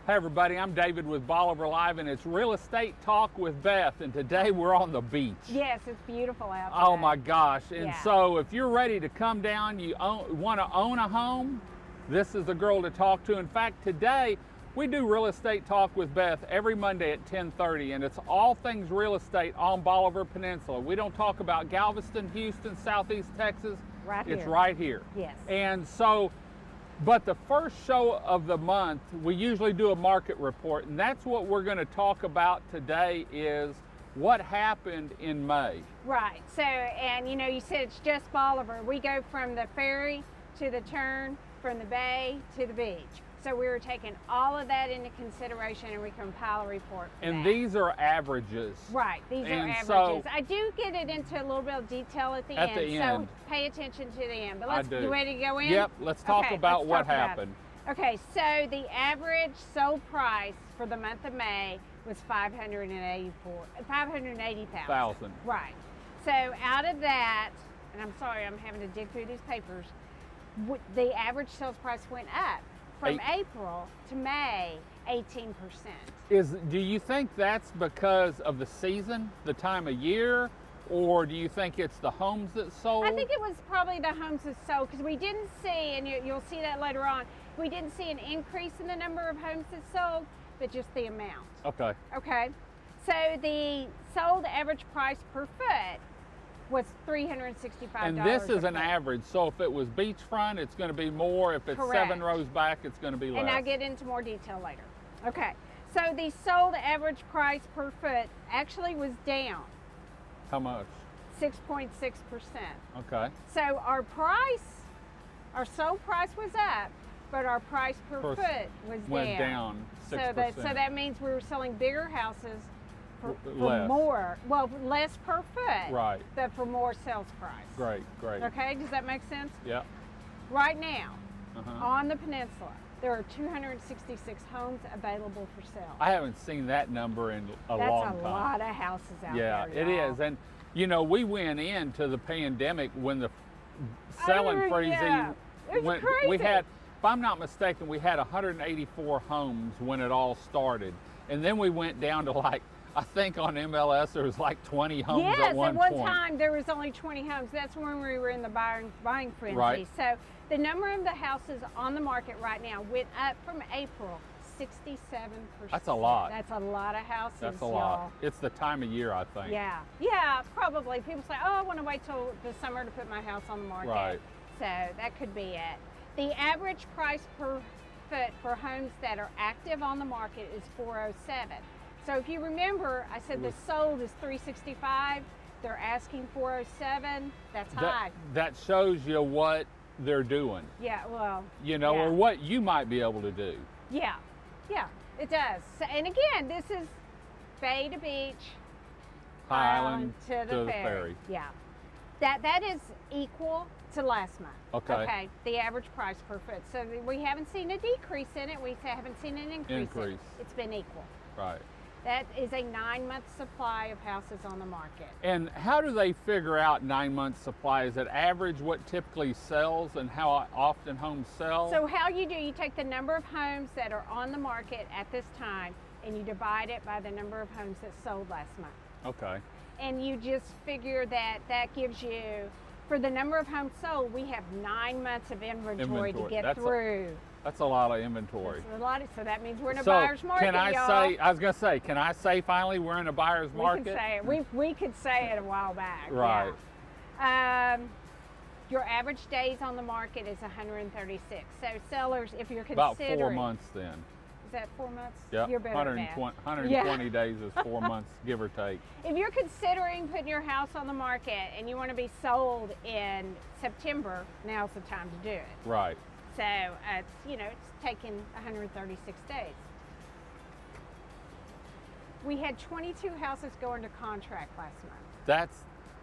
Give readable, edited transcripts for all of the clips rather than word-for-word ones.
Hey everybody, I'm David with Bolivar Live, and it's Real Estate Talk with Beth, and today we're on the beach. Yes, it's beautiful out there. Oh my gosh, and Yeah. so if you're ready to come down, you want to own a home, this is the girl to talk to. In fact, today we do Real Estate Talk with Beth every Monday at 10:30, and it's all things real estate on Bolivar Peninsula. We don't talk about Galveston, Houston, Southeast Texas. Right It's here. right here. Yes. And so, but the first show of the month, we usually do a market report, and that's what we're going to talk about today is what happened in May. Right. So, and you said it's just Bolivar. We go from the ferry to the turn, from the bay to the beach. So we were taking all of that into consideration, and we compile a report for And that. these are averages. Right, these are And averages. so- I do get it into a little bit of detail at the At end, the end. so pay attention to the end. But I let's, do. you ready to go in? Yep, let's talk Okay, about let's what talk about it. happened. Okay, so the average sold price for the month of May was $580,000. Thousand. Right. So out of that, and I'm sorry, I'm having to dig through these papers, the average sales price went up from April to May 18%. Do you think that's because of the season, the time of year, or do you think it's the homes that sold? I think it was probably the homes that sold, because we didn't see, and you'll see that later on, we didn't see an increase in the number of homes that sold, but just the amount. Okay. Okay, so the sold average price per foot was $365. And this is a an foot. average, so if it was beachfront, it's going to be more. If it's Correct. 7 rows back, it's going to be less. And I'll get into more detail later. Okay, so the sold average price per foot actually was down How much? 6.6%. Okay. So our sold price was up, but our price per foot was Went down 6%. So that means we were selling bigger houses for Less. more, well, less per foot, Right. but for more sales price. Great, great. Okay, does that make sense? Yep. Right now, Uh-huh. on the peninsula, there are 266 homes available for sale. I haven't seen that number in a That's long a time. lot of houses out Yeah, there. it y'all. is. And we went into the pandemic when the selling Oh, frenzy yeah. It's went. crazy. We had, if I'm not mistaken, we had 184 homes when it all started, and then we went down to I think on MLS there was 20 homes Yes, at one point. time there was only 20 homes. That's when we were in the buying frenzy. Right. So the number of the houses on the market right now went up from April 67%. That's a lot. That's a lot of houses. That's a y'all. lot. It's the time of year, I think. Yeah, probably. People say, "Oh, I want to wait till the summer to put my house on the market." Right. So that could be it. The average price per foot for homes that are active on the market is $407. So if you remember, I said the sold is $365. They're asking $407. That's high. That shows you what they're doing. Yeah, well. Or what you might be able to do. Yeah, it does. So, and again, this is bay to beach, High Island to the ferry. Yeah, that is equal to last month. Okay. The average price per foot. So we haven't seen a decrease in it. We haven't seen an increase. In it. It's been equal. Right. That is a 9-month supply of houses on the market. And how do they figure out 9-month supply? Is it average what typically sells and how often homes sell? So how you take the number of homes that are on the market at this time, and you divide it by the number of homes that sold last month. Okay. And you just figure that gives you, for the number of homes sold, we have 9 months of inventory to get through. That's a lot of inventory. That's a lot so that means we're in a So buyer's market, can I y'all. say, I was going to say, can I say finally we're in a buyer's market? We could say it. We could say it a while back. Right. Yeah. Your average days on the market is 136. So sellers, if you're About considering. 4 months then. Is that 4 months? Yeah, You're better at math. 120 days is 4 months, give or take. If you're considering putting your house on the market and you want to be sold in September, now's the time to do it. Right. So it's taken 136 days. We had 22 houses go into contract last month.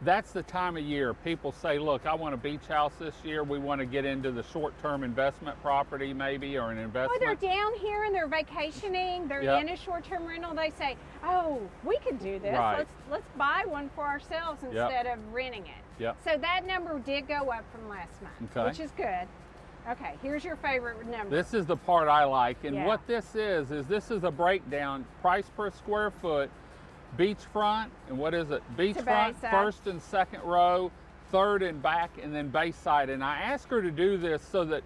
That's the time of year. People say, look, I want a beach house this year. We want to get into the short-term investment property maybe, or an investment. Or they're down here and they're vacationing. They're in a short-term rental. They say, oh, we could do this. Right. Let's buy one for ourselves instead of renting it. Yep. So that number did go up from last month, Okay. which is good. Okay, here's your favorite number. This is the part I like, and Yeah. what this is a breakdown, price per square foot, beachfront, and what is it? Beachfront, Bayside. first and second row, third and back, and then Bayside. And I asked her to do this so that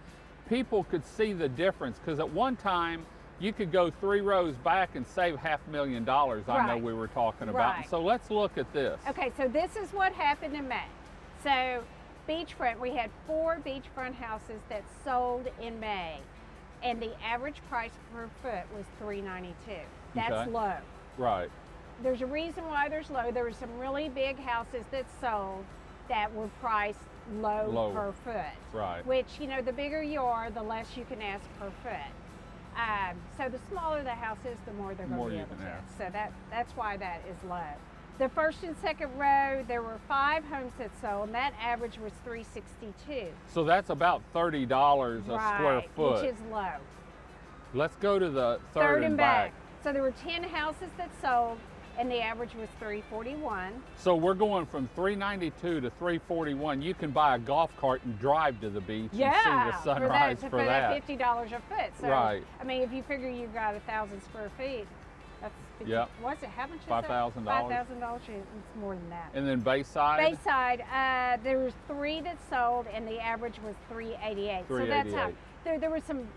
people could see the difference, because at one time you could go 3 rows back and save $500,000. I know Right. we were talking about. Right. So let's look at this. Okay, so this is what happened in May. So beachfront, we had 4 beachfront houses that sold in May, and the average price per foot was $392. That's Okay. low. Right. There's a reason why there's low. There were some really big houses that sold that were priced low per foot. Right. Which, you know, the bigger you are, the less you can ask per foot. So the smaller the house is, the more they're going to be able to ask. So that's why that is low. The first and second row, there were 5 homes that sold, and that average was $362. So that's about $30 a square foot. Which is low. Let's go to the third and back. So there were 10 houses that sold, and the average was $341. So we're going from $392 to $341. You can buy a golf cart and drive to the beach and see the sunrise for that. $50 a foot. So, right. I mean, if you figure you've got 1,000 square feet, that's what's it? How much is that? $5,000. $5,000. It's more than that. And then Bayside. Bayside, there was 3 that sold, and the average was $388. So that's how there were some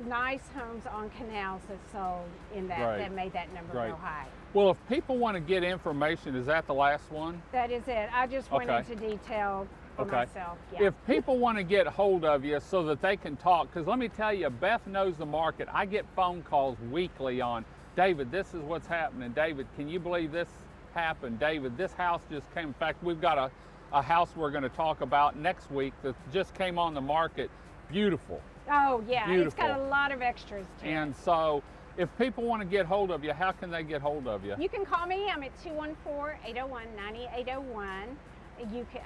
nice homes on canals that sold in that that made that number real high. Well, if people want to get information, is that the last one? That is it. I just went into detail for myself. Yeah. If people want to get hold of you so that they can talk, because let me tell you, Beth knows the market. I get phone calls weekly on, David, this is what's happening. David, can you believe this happened? David, this house just came. In fact, we've got a house we're going to talk about next week that just came on the market. Beautiful. Oh, yeah. Beautiful. It's got a lot of extras to And it. so if people want to get hold of you, how can they get hold of you? You can call me. I'm at 214-801-9801.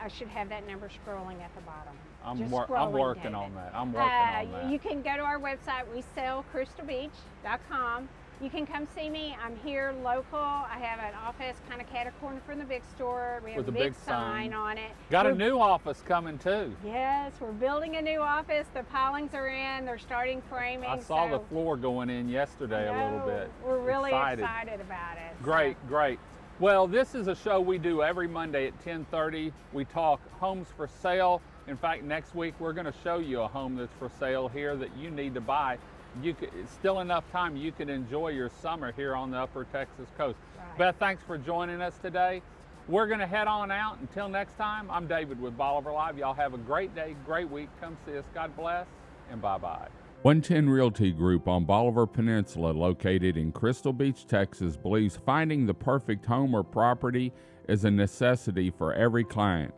I should have that number scrolling at the bottom. I'm Just working scrolling, on David. that. I'm working on that. You can go to our website. We sell crystalbeach.com. You can come see me. I'm here local. I have an office kind of cat a corner from the big store. We have With a a big big sign sign. on it. Got a We're- new office coming too. Yes, we're building a new office. The pilings are in. They're starting framing. I saw the so floor going in yesterday a little bit. We're really Excited. about it. Great, great. Well, this is a show we do every Monday at 10:30. We talk homes for sale. In fact, next week we're going to show you a home that's for sale here that you need to buy. It's still enough time you can enjoy your summer here on the Upper Texas coast. Right. Beth, thanks for joining us today. We're going to head on out. Until next time, I'm David with Bolivar Live. Y'all have a great day, great week. Come see us. God bless, and bye-bye. 110 Realty Group on Bolivar Peninsula, located in Crystal Beach, Texas, believes finding the perfect home or property is a necessity for every client.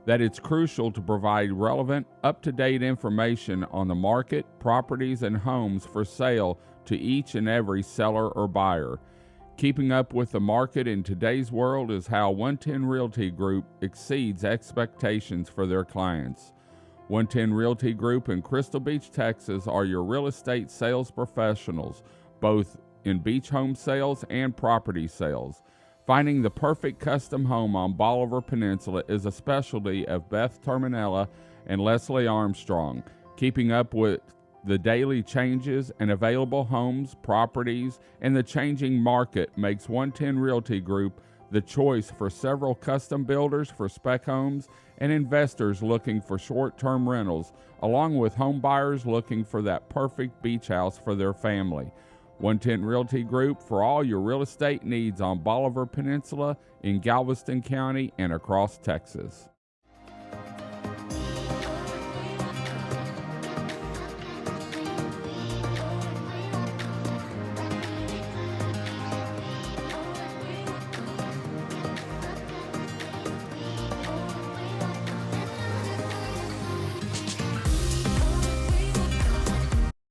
That it's crucial to provide relevant, up-to-date information on the market, properties, and homes for sale to each and every seller or buyer. Keeping up with the market in today's world is how 110 Realty Group exceeds expectations for their clients. 110 Realty Group in Crystal Beach, Texas are your real estate sales professionals, both in beach home sales and property sales. Finding the perfect custom home on Bolivar Peninsula is a specialty of Beth Terminella and Leslie Armstrong. Keeping up with the daily changes and available homes, properties, and the changing market makes 110 Realty Group the choice for several custom builders for spec homes and investors looking for short-term rentals, along with home buyers looking for that perfect beach house for their family. 110 Realty Group for all your real estate needs on Bolivar Peninsula, in Galveston County, and across Texas.